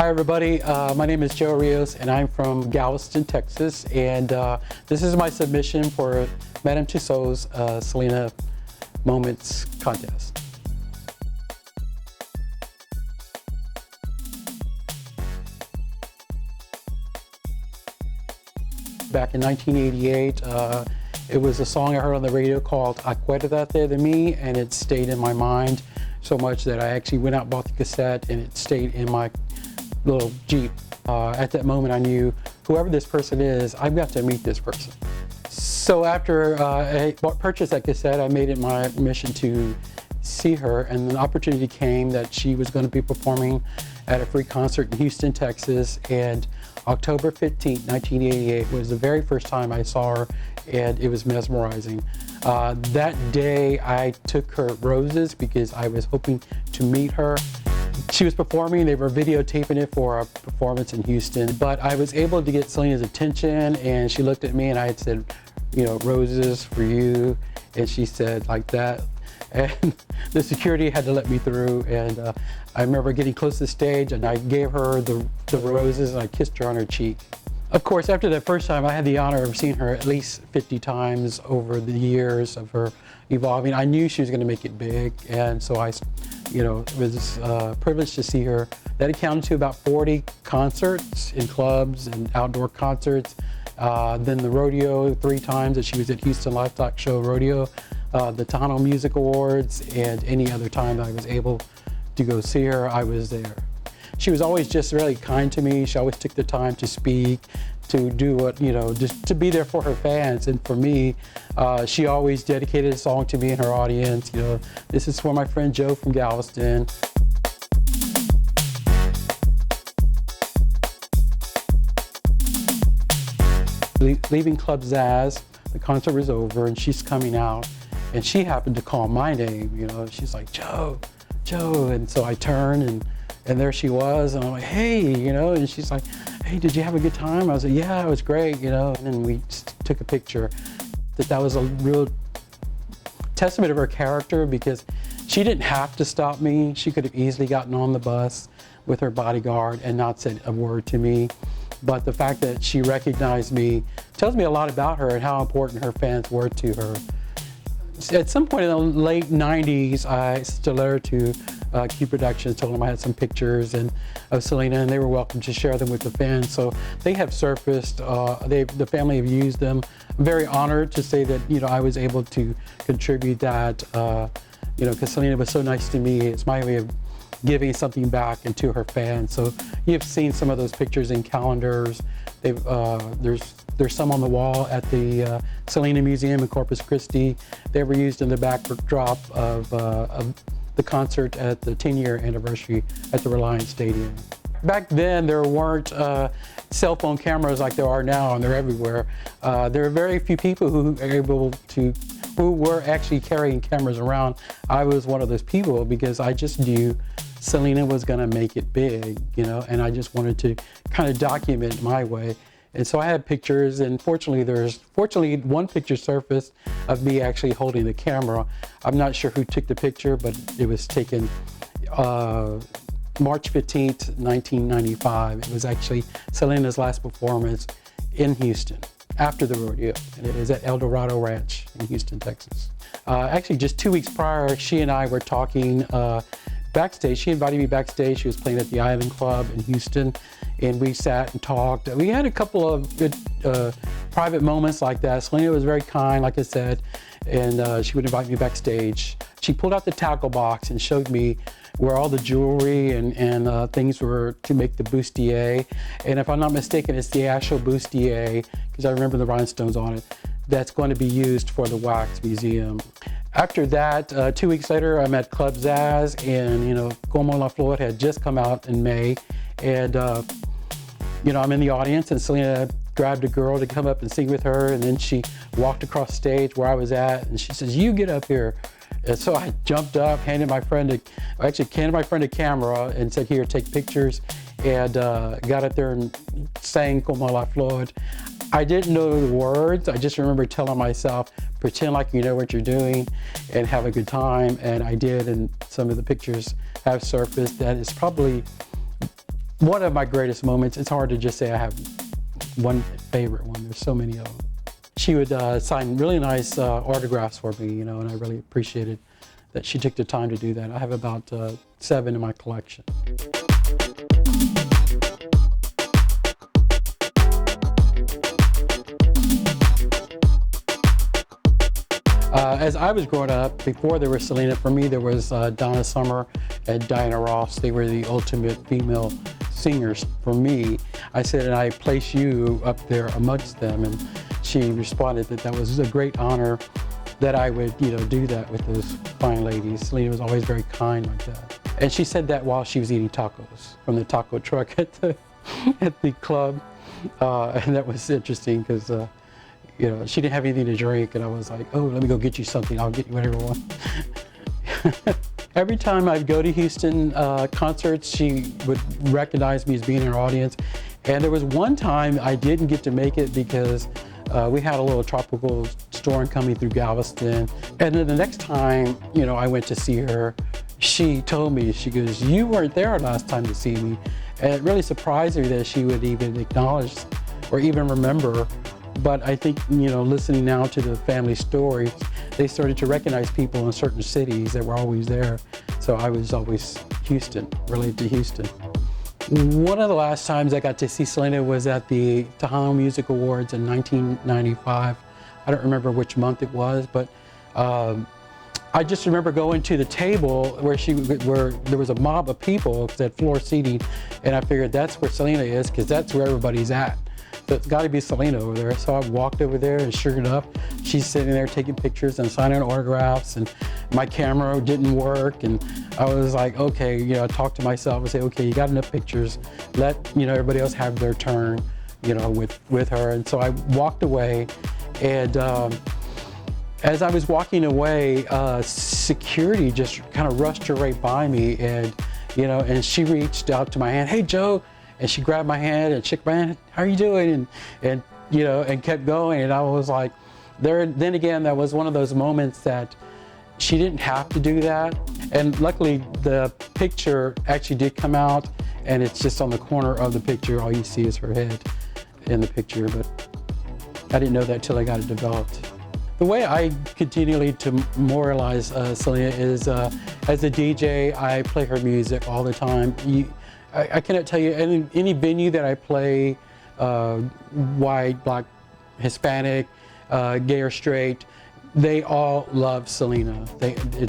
Hi everybody, my name is djjoerios and I'm from Galveston, Texas, and this is my submission for Madame Tussauds Selena Moments contest. Back in 1988, it was a song I heard on the radio called Acuérdate de mí, and it stayed in my mind so much that I actually went out and bought the cassette, and it stayed in my little Jeep. At that moment I knew, whoever this person is, I've got to meet this person. So after I purchased that cassette, I made it my mission to see her, and an opportunity came that she was going to be performing at a free concert in Houston, Texas, and October 15, 1988 was the very first time I saw her, and it was mesmerizing. That day I took her roses because I was hoping to meet her. She was performing, they were videotaping it for a performance in Houston, but I was able to get Selena's attention, and she looked at me and I had said, you know, roses for you, and she said like that, and the security had to let me through, and I remember getting close to the stage and I gave her the roses and I kissed her on her cheek. Of course, after that first time, I had the honor of seeing her at least 50 times over the years of her evolving. I knew she was going to make it big, and so I, you know, it was privileged to see her. That accounted to about 40 concerts in clubs and outdoor concerts. Then the rodeo 3 times that she was at Houston Livestock Show Rodeo, the Tano Music Awards, and any other time I was able to go see her, I was there. She was always just really kind to me. She always took the time to speak, to do what, you know, just to be there for her fans. And for me, she always dedicated a song to me and her audience. You know, this is for my friend Joe from Galveston. Leaving Club Zaz, the concert was over and she's coming out, and she happened to call my name. You know, she's like, Joe, Joe. And so I turned, and there she was, and I'm like, hey, you know, and she's like, hey, did you have a good time? I was like, yeah, it was great, you know, and then we took a picture. That was a real testament of her character, because she didn't have to stop me. She could have easily gotten on the bus with her bodyguard and not said a word to me. But the fact that she recognized me tells me a lot about her and how important her fans were to her. At some point in the late 90s, I sent a letter to Q Productions, told them I had some pictures of Selena, and they were welcome to share them with the fans. So they have surfaced, the family have used them. I'm very honored to say that, you know, I was able to contribute that, you know, because Selena was so nice to me. It's my way of giving something back into her fans. So you've seen some of those pictures in calendars. There's some on the wall at the Selena Museum in Corpus Christi. They were used in the backdrop of the concert at the 10-year anniversary at the Reliance Stadium. Back then, there weren't cell phone cameras like there are now, and they're everywhere. There are very few people who were actually carrying cameras around. I was one of those people because I just knew Selena was going to make it big, you know, and I just wanted to kind of document my way. And so I had pictures, and fortunately one picture surfaced of me actually holding the camera. I'm not sure who took the picture, but it was taken March 15th, 1995. It was actually Selena's last performance in Houston after the rodeo, and it was at El Dorado Ranch in Houston, Texas. Actually, just 2 weeks prior, she and I were talking backstage. She invited me backstage. She was playing at the Island Club in Houston, and we sat and talked. We had a couple of good private moments like that. Selena was very kind, like I said, and she would invite me backstage. She pulled out the tackle box and showed me where all the jewelry and things were to make the bustier. And if I'm not mistaken, it's the actual bustier, because I remember the rhinestones on it, that's going to be used for the Wax Museum. After that, 2 weeks later, I'm at Club Zaz, and, you know, Como La Flor had just come out in May, and, you know, I'm in the audience, and Selena grabbed a girl to come up and sing with her, and then she walked across stage where I was at, and she says, you get up here. And so I jumped up, handed my friend a camera and said, here, take pictures, and got up there and sang Como La Flor. I didn't know the words. I just remember telling myself, pretend like you know what you're doing and have a good time. And I did, and some of the pictures have surfaced. That is probably One of my greatest moments, it's hard to just say I have one favorite one. There's so many of them. She would sign really nice autographs for me, you know, and I really appreciated that she took the time to do that. I have about 7 in my collection. As I was growing up, before there was Selena, for me there was Donna Summer and Diana Ross. They were the ultimate female singers for me. I said, and I place you up there amongst them, and she responded that that was a great honor that I would, you know, do that with those fine ladies. Selena was always very kind like that. And she said that while she was eating tacos from the taco truck at the club. And that was interesting because, you know, she didn't have anything to drink, and I was like, oh, let me go get you something. I'll get you whatever you want. Every time I'd go to Houston concerts, she would recognize me as being in her audience. And there was one time I didn't get to make it because we had a little tropical storm coming through Galveston. And then the next time, you know, I went to see her, she told me, she goes, you weren't there last time to see me. And it really surprised her that she would even acknowledge or even remember. But I think, you know, listening now to the family story, they started to recognize people in certain cities that were always there. So I was always Houston, related to Houston. One of the last times I got to see Selena was at the Tussauds Music Awards in 1995. I don't remember which month it was, but I just remember going to the table where there was a mob of people that floor seating, and I figured that's where Selena is because that's where everybody's at. So it's got to be Selena over there. So I walked over there and sugared up. She's sitting there taking pictures and signing autographs, and my camera didn't work. And I was like, okay, you know, I talked to myself and say, okay, you got enough pictures. Let, you know, everybody else have their turn, you know, with her. And so I walked away, and as I was walking away, security just kind of rushed her right by me, and, you know, and she reached out to my hand, hey, Joe. And she grabbed my hand and shook my hand, how are you doing? And you know, and kept going. And I was like, then again, that was one of those moments that she didn't have to do that. And luckily the picture actually did come out, and it's just on the corner of the picture. All you see is her head in the picture, but I didn't know that till I got it developed. The way I continually to memorialize Selena is as a DJ, I play her music all the time. I cannot tell you any venue that I play, white, black, Hispanic, gay or straight, they all love Selena.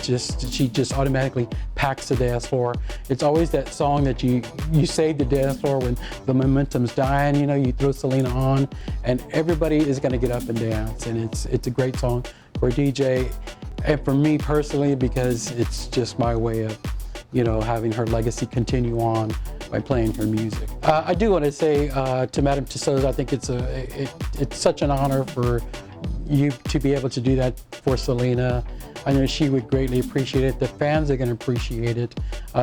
She just automatically packs the dance floor. It's always that song that you save the dance floor when the momentum's dying. You know, you throw Selena on, and everybody is going to get up and dance. And it's a great song for a DJ, and for me personally, because it's just my way of, you know, having her legacy continue on by playing her music. I do want to say to Madame Tussauds, I think it's such an honor for you to be able to do that for Selena. I know she would greatly appreciate it. The fans are going to appreciate it,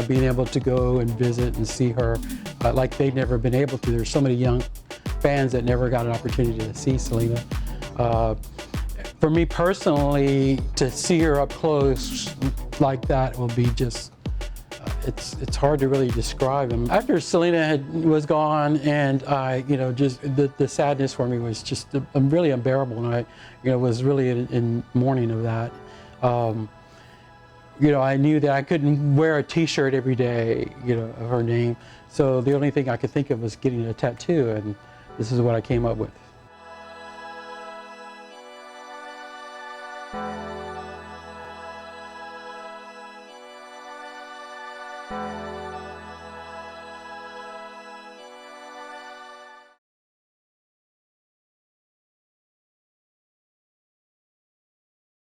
being able to go and visit and see her like they've never been able to. There's so many young fans that never got an opportunity to see Selena. For me personally, to see her up close like that will be just, it's hard to really describe him. After Selena was gone, and I, you know, just the sadness for me was just really unbearable, and I, you know, was really in mourning of that. You know, I knew that I couldn't wear a T-shirt every day, you know, of her name. So the only thing I could think of was getting a tattoo, and this is what I came up with.